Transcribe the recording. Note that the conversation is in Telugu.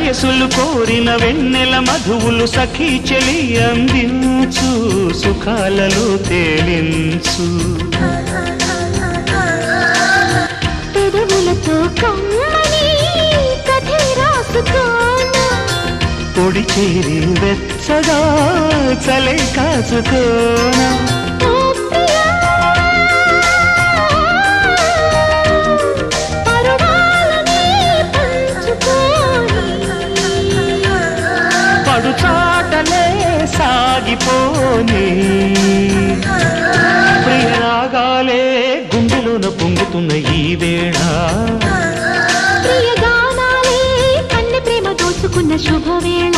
వయసులు కోరిన వెన్నెల మధువులు సఖీ చెలి అందించు సుఖాలలో తేలించు పెదవులతో కమ్మని కథే రాసుకోనా పొడి చేరి వెచ్చగా చలే కాచుకోనా పడుచాటలే సాగిపోని ప్రియరాగాలే గుండెలోన పొంగుతున్న ఈ వేళ ప్రియ గానాలే కన్నె ప్రేమ దోచుకున్న శుభవేళ